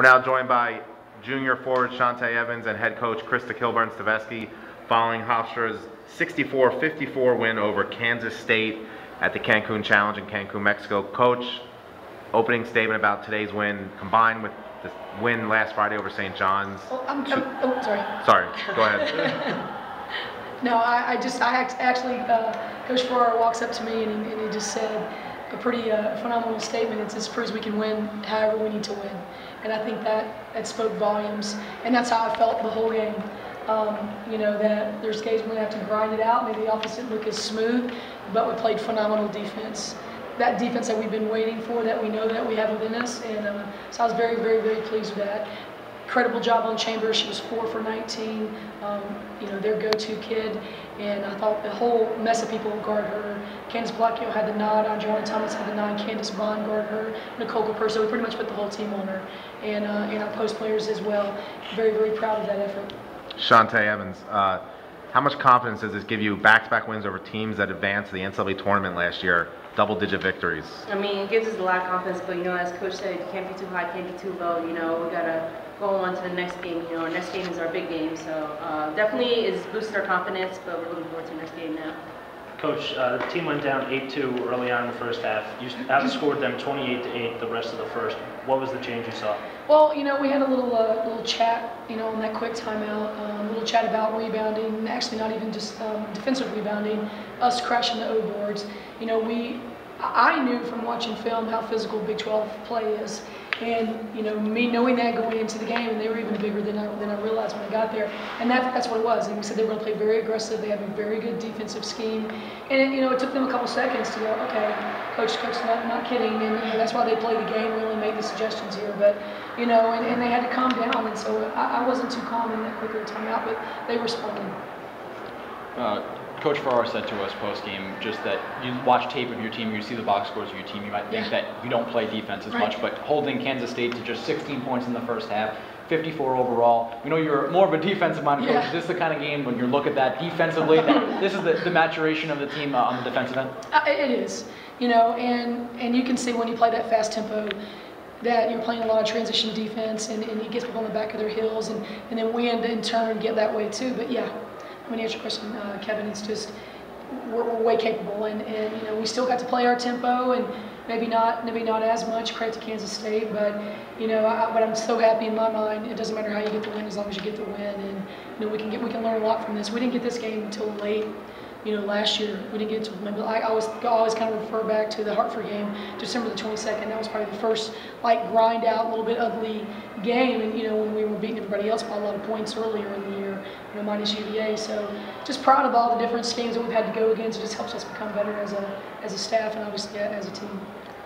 We're now joined by junior forward Shantae Evans and head coach Krista Kilburn-Stavesky following Hofstra's 64-54 win over Kansas State at the Cancun Challenge in Cancun, Mexico. Coach, opening statement about today's win combined with the win last Friday over St. John's. Sorry. Sorry, go ahead. No, Coach Farrar walks up to me and he just said a pretty phenomenal statement. It just proves we can win however we need to win. And I think that spoke volumes. And that's how I felt the whole game. You know, that there's games we're going to have to grind it out. Maybe the offense didn't look as smooth, but we played phenomenal defense. That defense that we've been waiting for, that we know that we have within us. And so I was very, very, very pleased with that. Incredible job on Chambers. She was 4 for 19. You know, their go-to kid. And I thought the whole mess of people guard her. Candace Blackwell had the nod. Joanna Thomas had the nod. Candace Bond guard her. Nicole Capurso. We pretty much put the whole team on her. And our post players as well. Very, very proud of that effort. Shantae Evans, how much confidence does this give you? Back-to-back wins over teams that advanced to the NCAA tournament last year, double-digit victories. I mean, it gives us a lot of confidence, but you know, as Coach said, you can't be too high, can't be too low. You know, we gotta go on to the next game. You know, our next game is our big game, so definitely it's boosted our confidence. But we're looking forward to the next game now. Coach, the team went down 8-2 early on in the first half. You outscored them 28-8 the rest of the first. What was the change you saw? Well, you know, we had a little chat, you know, on that quick timeout, a little chat about rebounding, actually not even just defensive rebounding, us crashing the O boards. You know, I knew from watching film how physical Big 12 play is. And, you know, me knowing that going into the game, and they were even bigger than I realized when I got there. And that's what it was. And we said they were going to play very aggressive. They have a very good defensive scheme. And, you know, it took them a couple seconds to go, okay, coach, not kidding. And, you know, that's why they play the game. We only make the suggestions here. But, you know, and they had to calm down. And so I wasn't too calm in that quicker timeout, but they responded. Coach Farrar said to us post-game just that you watch tape of your team, you see the box scores of your team, you might think that you don't play defense as much, but holding Kansas State to just 16 points in the first half, 54 overall. We know you're more of a defensive-minded coach. Is this the kind of game when you look at that defensively, that this is the maturation of the team on the defensive end? It is, you know, and you can see when you play that fast tempo that you're playing a lot of transition defense, and it gets people on the back of their heels, and then we in turn get that way too. But yeah. When you answer your question, Kevin, it's just we're way capable, and you know, we still got to play our tempo, and maybe not as much credit to Kansas State, but you know, but I'm so happy in my mind. It doesn't matter how you get the win as long as you get the win, and you know, we can learn a lot from this. We didn't get this game until late. You know, last year we didn't get to. Maybe I always kind of refer back to the Hartford game, December the 22nd. That was probably the first like grind out, a little bit ugly game, and you know, when we were beating everybody else by a lot of points earlier in the year, you know, minus UVA. So just proud of all the different schemes that we've had to go against. It just helps us become better as a staff and obviously as a team.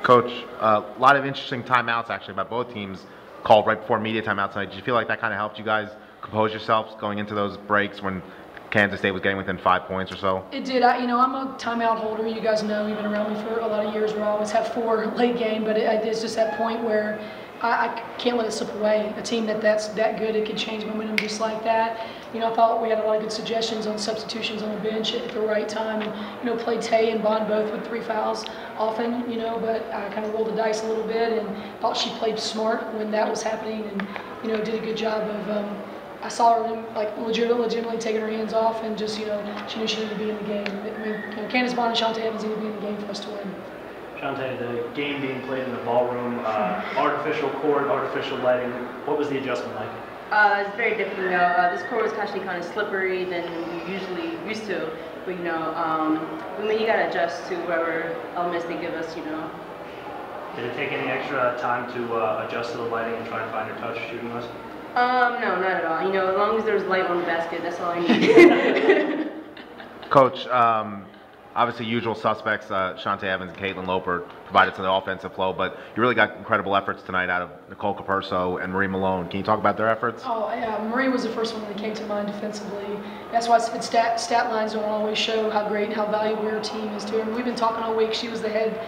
Coach, a lot of interesting timeouts actually by both teams called right before media timeout tonight. Did you feel like that kind of helped you guys compose yourselves going into those breaks when Kansas State was getting within 5 points or so? It did. You know, I'm a timeout holder. You guys know, you've been around me for a lot of years where I always have 4 late game, but it's just that point where I can't let it slip away. A team that's that good, it can change momentum just like that. You know, I thought we had a lot of good suggestions on substitutions on the bench at the right time. And, you know, played Tay and Bond both with 3 fouls often, you know, but I kind of rolled the dice a little bit and thought she played smart when that was happening and, you know, did a good job of I saw her like legitimately taking her hands off, and just, you know, she knew she needed to be in the game. I mean, you know, Candace Bond and Shantae Evans need to be in the game for us to win. Shantae, the game being played in the ballroom, artificial court, artificial lighting. What was the adjustment like? It's very different. You know, this court was actually kind of slippery than you usually used to. But you know, I mean, you gotta adjust to whatever elements they give us. You know. Did it take any extra time to adjust to the lighting and try and find your touch shooting was? No, not at all. You know, as long as there's light on the basket, that's all I need. Coach, obviously usual suspects, Shantae Evans and Caitlin Loper provided to the offensive flow, but you really got incredible efforts tonight out of Nicole Capurso and Marie Malone. Can you talk about their efforts? Oh, yeah. Marie was the first one that came to mind defensively. That's why I said stat lines don't always show how great and how valuable her team is to her. We've been talking all week. She was the head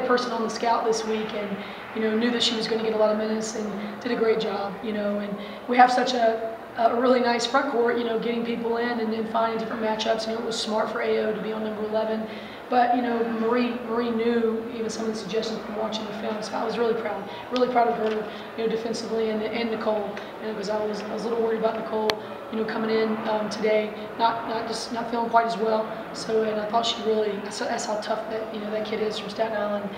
person on the scout this week, and you know, knew that she was going to get a lot of minutes and did a great job. You know, and we have such a really nice front court, you know, getting people in and then finding different matchups. You know, it was smart for AO to be on number 11. But Marie knew even some of the suggestions from watching the film, so I was really proud of her, defensively, and Nicole, because I was a little worried about Nicole, coming in today, not feeling quite as well. So, and I thought she really, that's how tough that kid is from Staten Island.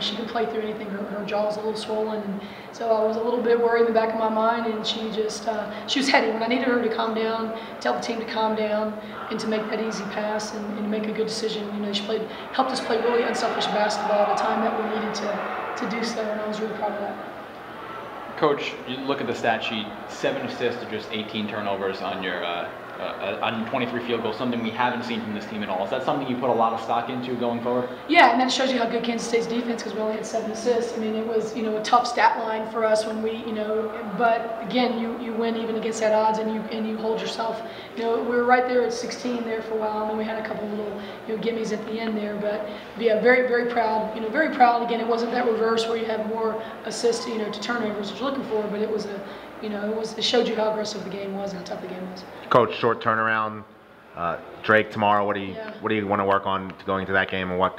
She can play through anything. Her jaw's a little swollen, and so I was a little bit worried in the back of my mind. And she was heady when I needed her to calm down, tell the team to calm down, and to make that easy pass and to make a good decision. She helped us play really unselfish basketball at a time that we needed to do so, and I was really proud of that. Coach, you look at the stat sheet, 7 assists to just 18 turnovers on your on 23 field goals, something we haven't seen from this team at all. Is that something you put a lot of stock into going forward? Yeah, and that shows you how good Kansas State's defense, because we only had 7 assists. I mean, it was a tough stat line for us when we but again, you win even against that odds, and you hold yourself. We were right there at 16 there for a while, and then we had a couple of little gimmies at the end there. But yeah, very very proud. Very proud. Again, it wasn't that reverse where you have more assists to turnovers that you're looking for, but it was it showed you how aggressive the game was and how tough the game was. Coach, short turnaround. Drake tomorrow. What do you want to work on going into that game, and what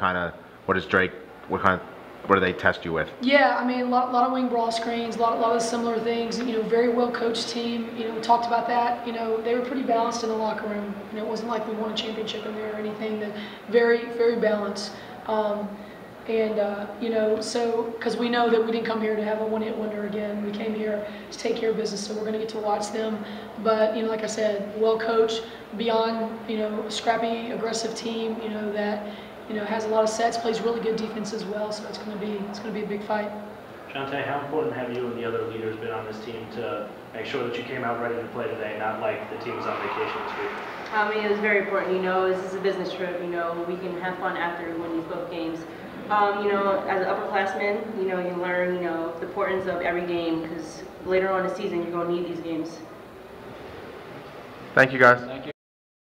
do they test you with? Yeah, I mean, a lot of wing brawl screens, a lot of similar things. Very well coached team. We talked about that. They were pretty balanced in the locker room. It wasn't like we won a championship in there or anything. That very very balanced. So because we know that we didn't come here to have a one-hit wonder again. We came here to take care of business, so we're going to get to watch them. But like I said, well coached, beyond a scrappy, aggressive team. That has a lot of sets, plays really good defense as well. So it's going to be a big fight. Shante, how important have you and the other leaders been on this team to make sure that you came out ready to play today, not like the team's on vacation this week? I mean, it was very important. This is a business trip. We can have fun after we win these both games. As an upperclassman, you learn, the importance of every game, because later on in the season, you're going to need these games. Thank you, guys. Thank you.